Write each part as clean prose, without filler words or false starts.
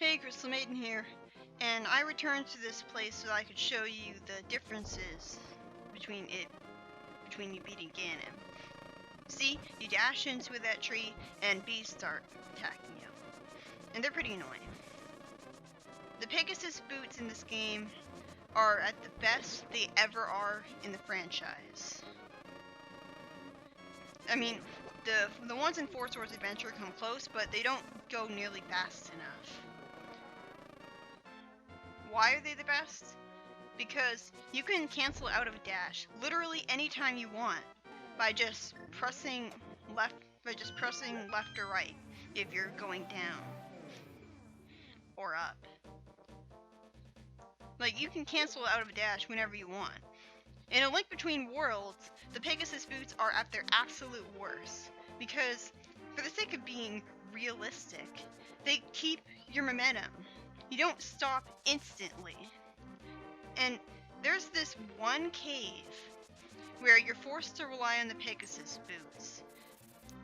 Hey, Crystal Maiden here, and I returned to this place so I could show you the differences between you beating Ganon. See, you dash into that tree, and bees start attacking you, and they're pretty annoying. The Pegasus boots in this game are at the best they ever are in the franchise. I mean, the ones in Four Swords Adventure come close, but they don't go nearly fast enough. Why are they the best? Because you can cancel out of a dash literally anytime you want by just pressing left or right if you're going down or up. Like, you can cancel out of a dash whenever you want. In A Link Between Worlds, the Pegasus boots are at their absolute worst because, for the sake of being realistic, they keep your momentum. You don't stop instantly. And there's this one cave where you're forced to rely on the Pegasus boots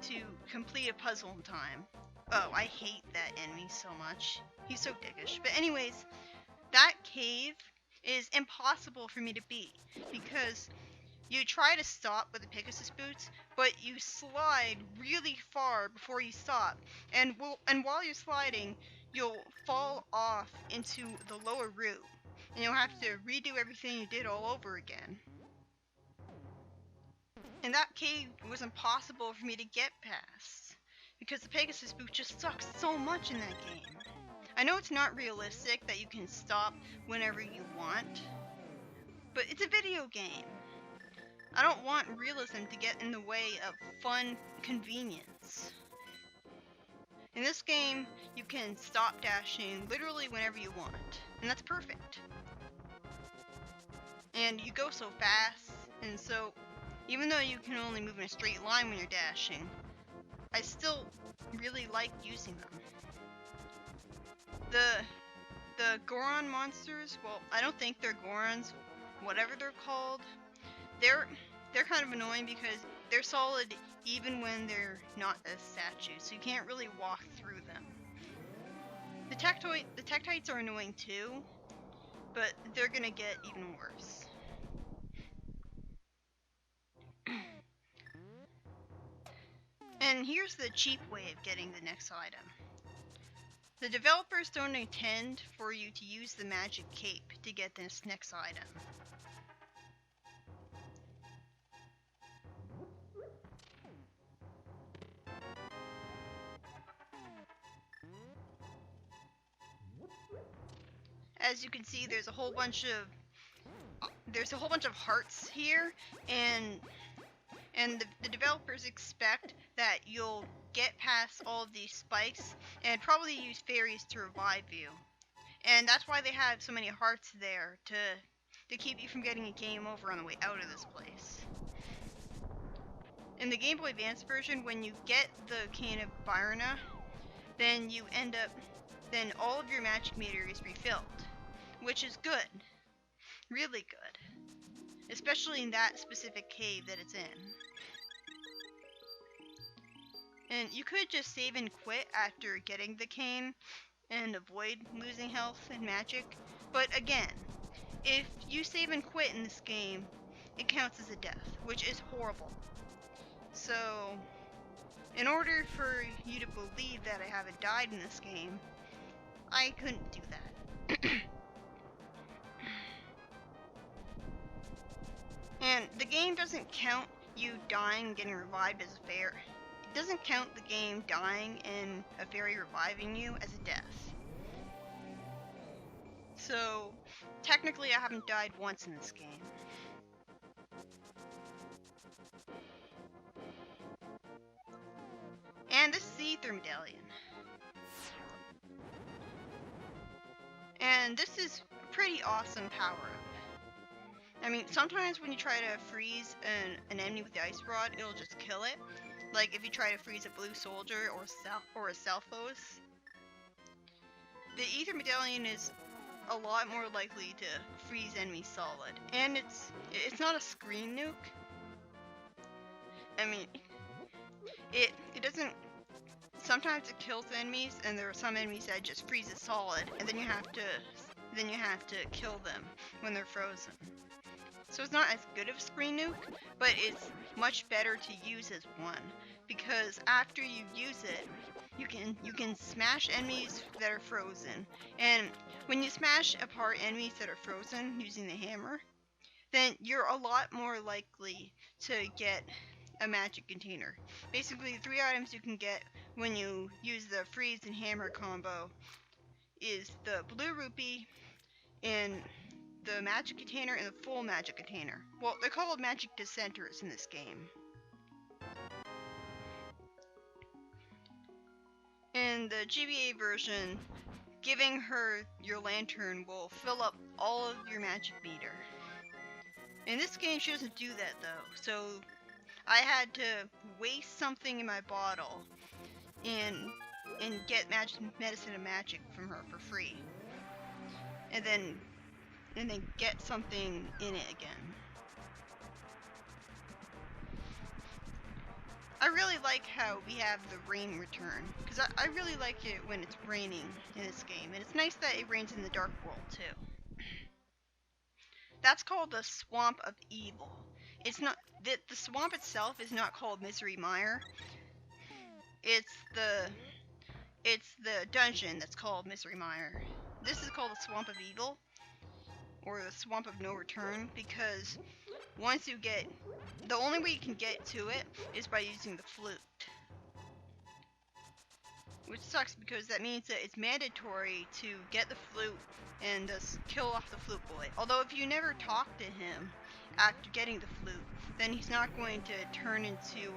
to complete a puzzle in time. Oh, I hate that enemy so much. He's so dickish. But anyways, that cave is impossible for me to beat because you try to stop with the Pegasus boots, but you slide really far before you stop. And while you're sliding, you'll fall off into the lower route. And you'll have to redo everything you did all over again. And that cave was impossible for me to get past, because the Pegasus boot just sucks so much in that game. I know it's not realistic that you can stop whenever you want, but it's a video game. I don't want realism to get in the way of fun convenience. In this game, you can stop dashing literally whenever you want, and that's perfect. And you go so fast, and so even though you can only move in a straight line when you're dashing, I still really like using them. The Goron monsters, well, I don't think they're Gorons, whatever they're called, they're kind of annoying because they're solid even when they're not a statue, so you can't really walk through them. The Tektites are annoying too, but they're gonna get even worse. And here's the cheap way of getting the next item. The developers don't intend for you to use the magic cape to get this next item. As you can see, there's a whole bunch of hearts here, and the developers expect that you'll get past all of these spikes and probably use fairies to revive you. And that's why they have so many hearts there, to keep you from getting a game over on the way out of this place. In the Game Boy Advance version, when you get the Cane of Byrna, then all of your magic meter is refilled, which is good. Really good. Especially in that specific cave that it's in. And you could just save and quit after getting the cane and avoid losing health and magic, but again, if you save and quit in this game, it counts as a death, which is horrible. So, in order for you to believe that I haven't died in this game, I couldn't do that. And the game doesn't count you dying and getting revived as a fairy. It doesn't count the game dying and a fairy reviving you as a death. So, technically I haven't died once in this game. And this is the Ether Medallion. And this is a pretty awesome power-up. I mean, sometimes when you try to freeze an enemy with the Ice Rod, it'll just kill it. Like if you try to freeze a blue soldier or a Selphos. The Ether Medallion is a lot more likely to freeze enemies solid. And it's not a screen nuke. I mean, it doesn't sometimes it kills enemies, and there are some enemies that just freeze it solid, and then you have to kill them when they're frozen. So it's not as good of a screen nuke, but it's much better to use as one, because after you use it, you can smash enemies that are frozen, and when you smash apart enemies that are frozen using the hammer, then you're a lot more likely to get a magic container. Basically, the 3 items you can get when you use the freeze and hammer combo is the blue rupee and the magic container and the full magic container. Well, they're called magic dissenters in this game. In the GBA version, giving her your lantern will fill up all of your magic meter. In this game, she doesn't do that though, so I had to waste something in my bottle and get medicine and magic from her for free, and then get something in it again. I really like how we have the rain return, because I really like it when it's raining in this game, and it's nice that it rains in the Dark World too. That's called the Swamp of Evil. It's not the swamp itself is not called Misery Mire. It's the dungeon that's called Misery Mire. This is called the Swamp of Evil, or the Swamp of No Return, because once you get, the only way you can get to it is by using the flute. Which sucks, because that means that it's mandatory to get the flute and just kill off the flute boy. Although if you never talk to him after getting the flute, then he's not going to turn into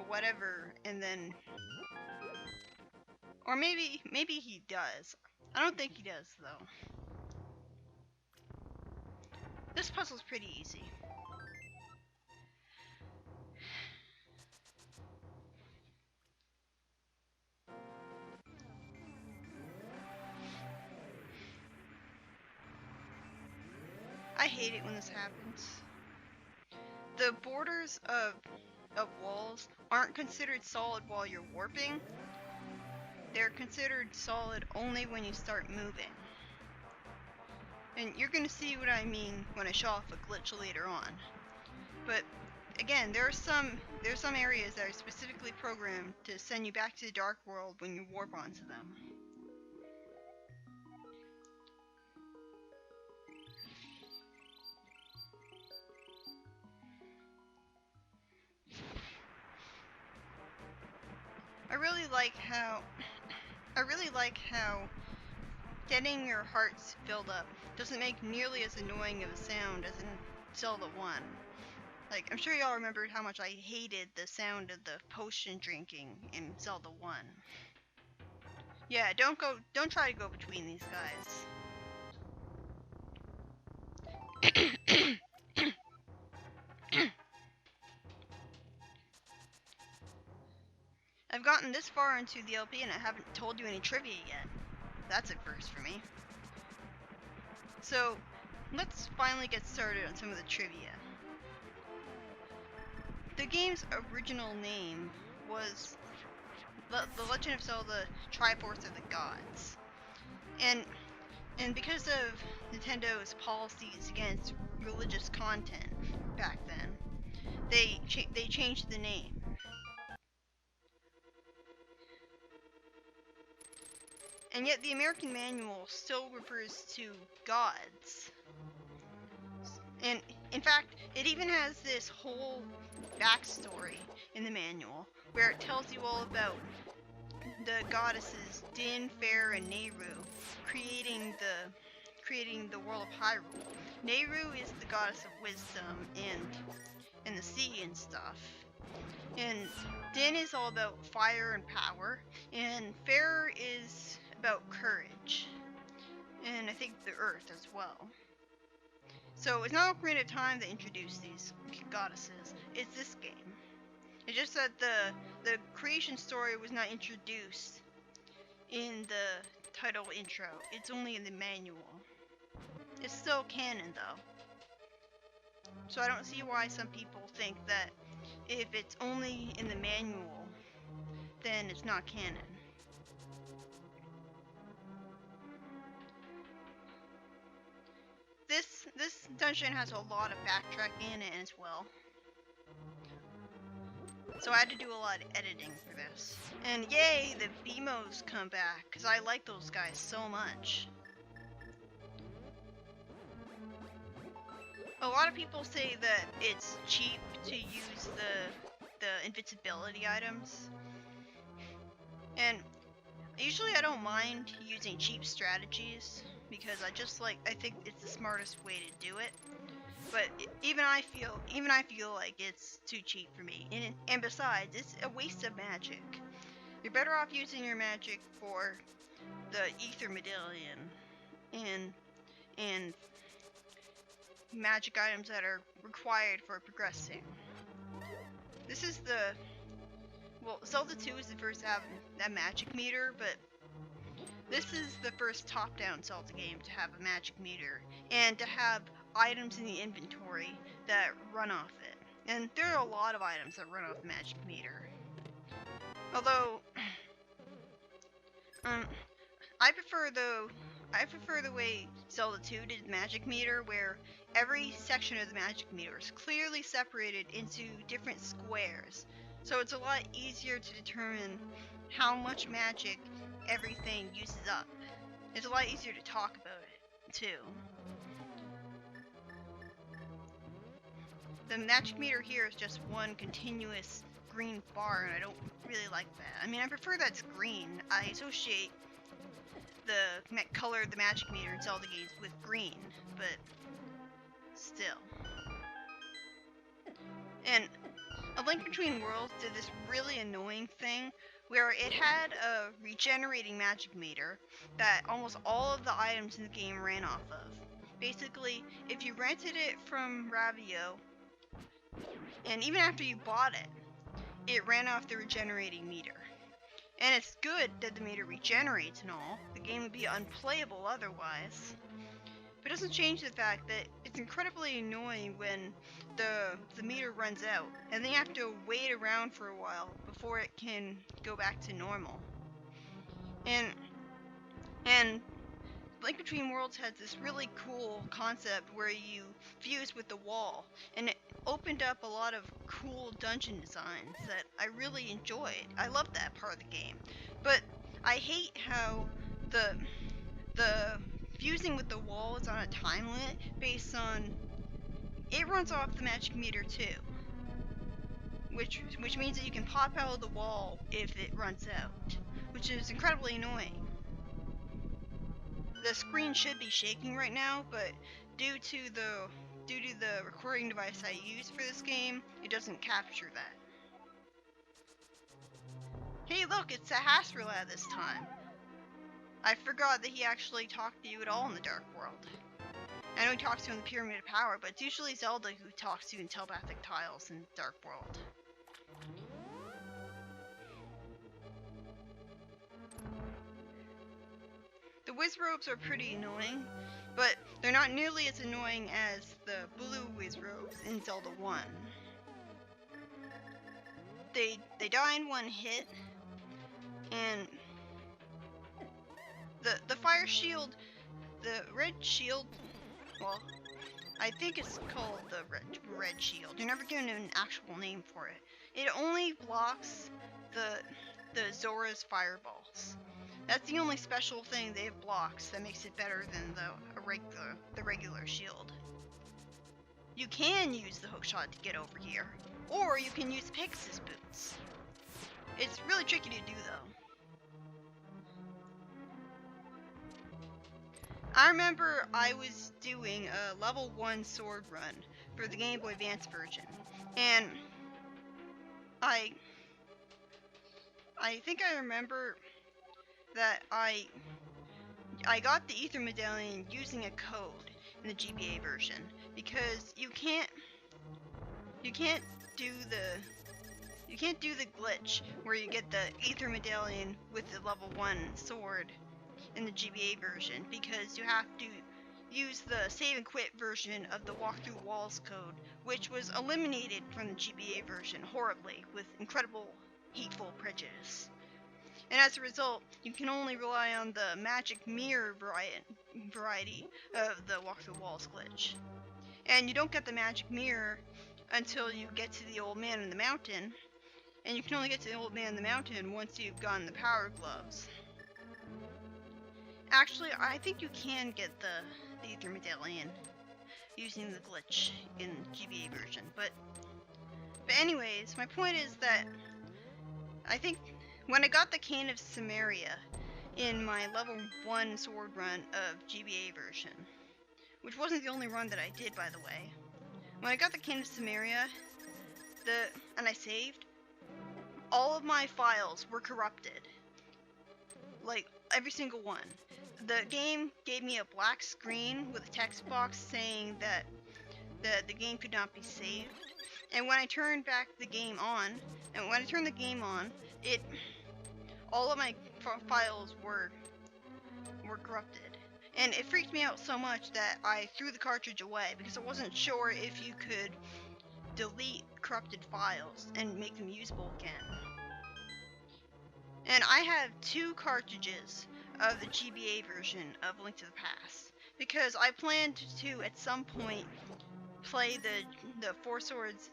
whatever, and then, or maybe he does. I don't think he does though. This puzzle's pretty easy. I hate it when this happens. The borders of walls aren't considered solid while you're warping. They're considered solid only when you start moving. And you're gonna see what I mean when I show off a glitch later on. But again, there are some areas that are specifically programmed to send you back to the Dark World when you warp onto them. I really like how getting your hearts filled up doesn't make nearly as annoying of a sound as in Zelda 1. Like, I'm sure y'all remembered how much I hated the sound of the potion drinking in Zelda 1. Yeah, don't try to go between these guys. I've gotten this far into the LP and I haven't told you any trivia yet. That's a first for me. So, let's finally get started on some of the trivia. The game's original name was The Legend of Zelda Triforce of the Gods. And because of Nintendo's policies against religious content back then, they changed the name. And yet the American manual still refers to gods. And in fact, it even has this whole backstory in the manual where it tells you all about the goddesses Din, Fair, and Nehru creating the world of Hyrule. Nehru is the goddess of wisdom and the sea and stuff. And Din is all about fire and power, and Fair is about courage, and I think the earth as well. So it's not Ocarina of Time that introduced these goddesses, it's this game. It's just that the creation story was not introduced in the title intro, it's only in the manual. It's still canon though. So I don't see why some people think that if it's only in the manual, then it's not canon. This dungeon has a lot of backtracking in it as well. So I had to do a lot of editing for this. And yay, the BMOs come back, because I like those guys so much. A lot of people say that it's cheap to use the invincibility items. And usually I don't mind using cheap strategies, because I think it's the smartest way to do it. But even I feel like it's too cheap for me. And besides, it's a waste of magic. You're better off using your magic for the ether medallion and magic items that are required for progressing. This is Zelda 2 is the first to have that magic meter, but this is the first top-down Zelda game to have a magic meter and to have items in the inventory that run off it. And there are a lot of items that run off the magic meter. Although I prefer the way Zelda 2 did the magic meter, where every section of the magic meter is clearly separated into different squares. So it's a lot easier to determine how much magic everything uses up. It's a lot easier to talk about it, too. The magic meter here is just one continuous green bar, and I don't really like that. I mean, I prefer that it's green. I associate the color of the magic meter in Zelda games with green, but still. And A Link Between Worlds did this really annoying thing where it had a regenerating magic meter that almost all of the items in the game ran off of. Basically, if you rented it from Ravio, and even after you bought it, it ran off the regenerating meter. And it's good that the meter regenerates and all. The game would be unplayable otherwise. But it doesn't change the fact that it's incredibly annoying when the meter runs out, and then you have to wait around for a while before it can go back to normal. And Link Between Worlds had this really cool concept where you fuse with the wall, and it opened up a lot of cool dungeon designs that I really enjoyed. I loved that part of the game. But I hate how the fusing with the wall is on a time limit based on it runs off the magic meter too. Which means that you can pop out of the wall if it runs out, which is incredibly annoying. The screen should be shaking right now, but due to the recording device I use for this game, it doesn't capture that. Hey look, it's Sahasrarla this time. I forgot that he actually talked to you at all in the Dark World. I know he talks to you in the Pyramid of Power, but it's usually Zelda who talks to you in telepathic tiles in Dark World. The Wizrobes are pretty annoying, but they're not nearly as annoying as the blue Wizrobes in Zelda 1. They die in one hit, and the fire shield, the red shield, well, I think it's called the red shield. You're never given an actual name for it. It only blocks the Zora's fireballs. That's the only special thing they have blocks that makes it better than the regular shield. You can use the hookshot to get over here, or you can use the Pegasus boots. It's really tricky to do though. I remember I was doing a level 1 sword run for the Game Boy Advance version, and I think I remember that I got the Ether Medallion using a code in the GBA version, because you can't do the glitch where you get the Ether Medallion with the level 1 sword in the GBA version, because you have to use the save and quit version of the walk through walls code, which was eliminated from the GBA version horribly with incredible hateful prejudice. And as a result, you can only rely on the magic mirror variety of the walk through walls glitch. And you don't get the magic mirror until you get to the old man in the mountain, and you can only get to the old man in the mountain once you've gotten the power gloves. Actually, I think you can get the Ether Medallion using the glitch in GBA version, but anyways, my point is that I think when I got the Cane of Samaria in my level 1 sword run of GBA version, which wasn't the only run that I did, by the way, when I got the Cane of Samaria, and I saved, all of my files were corrupted. Like, every single one. The game gave me a black screen with a text box saying that the game could not be saved. And when I turned the game on, all of my files were corrupted. And it freaked me out so much that I threw the cartridge away because I wasn't sure if you could delete corrupted files and make them usable again. And I have 2 cartridges of the GBA version of Link to the Past because I planned to at some point play the 4 swords,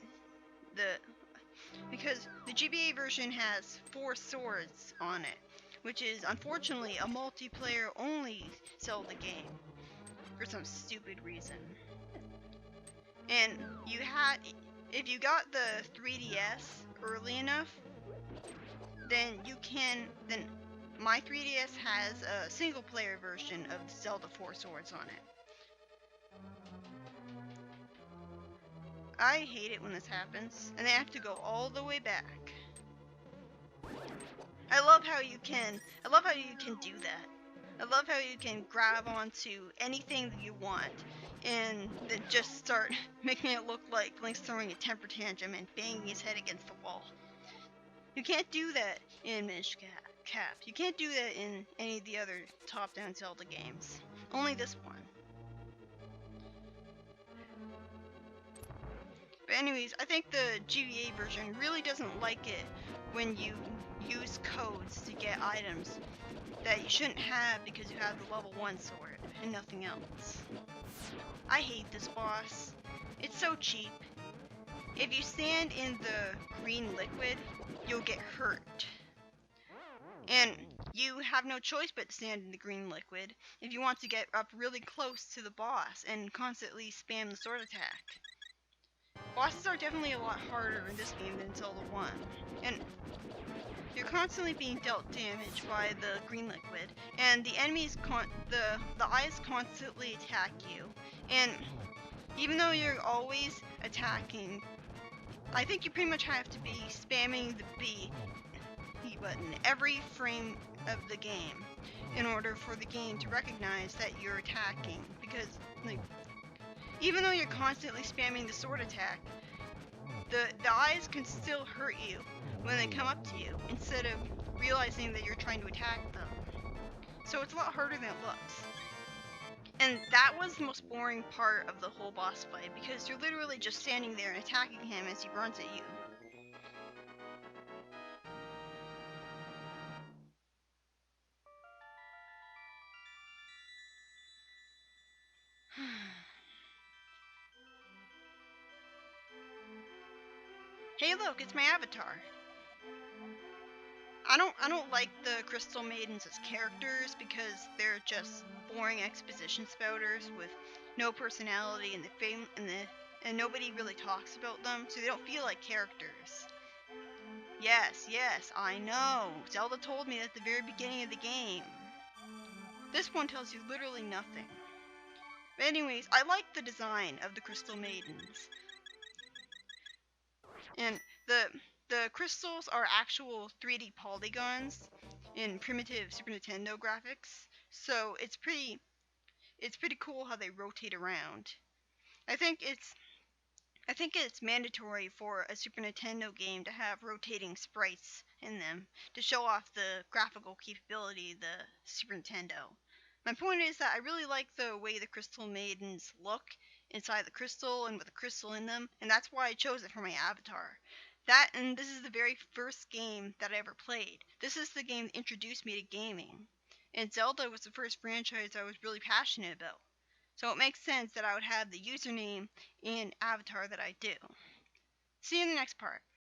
because the GBA version has 4 swords on it, which is unfortunately a multiplayer only Zelda game for some stupid reason. And if you got the 3DS early enough, then my 3DS has a single player version of Zelda 4 Swords on it. I hate it when this happens, and they have to go all the way back. I love how you can do that. I love how you can grab onto anything that you want and then just start making it look like Link's throwing a temper tantrum and banging his head against the wall. You can't do that in Minish Cap. You can't do that in any of the other top-down Zelda games. Only this one. But anyways, I think the GBA version really doesn't like it when you use codes to get items that you shouldn't have because you have the level 1 sword and nothing else. I hate this boss. It's so cheap. If you stand in the green liquid, you'll get hurt. And you have no choice but to stand in the green liquid if you want to get up really close to the boss and constantly spam the sword attack. Bosses are definitely a lot harder in this game than Zelda 1, and you're constantly being dealt damage by the green liquid, and the enemies the eyes constantly attack you, and even though you're always attacking, I think you pretty much have to be spamming the B button every frame of the game in order for the game to recognize that you're attacking, because even though you're constantly spamming the sword attack, the eyes can still hurt you when they come up to you instead of realizing that you're trying to attack them. So it's a lot harder than it looks. And that was the most boring part of the whole boss fight, because you're literally just standing there and attacking him as he runs at you. Hey look, it's my avatar. I don't like the Crystal Maidens as characters because they're just boring exposition spouters with no personality and nobody really talks about them, so they don't feel like characters. Yes, I know. Zelda told me at the very beginning of the game. This one tells you literally nothing. But anyways, I like the design of the Crystal Maidens. And the crystals are actual 3D polygons in primitive Super Nintendo graphics, so it's pretty cool how they rotate around. I think it's mandatory for a Super Nintendo game to have rotating sprites in them to show off the graphical capability of the Super Nintendo. My point is that I really like the way the Crystal Maidens look inside the crystal and with the crystal in them, and that's why I chose it for my avatar. That, and this is the very first game that I ever played. This is the game that introduced me to gaming. And Zelda was the first franchise I was really passionate about. So it makes sense that I would have the username and avatar that I do. See you in the next part.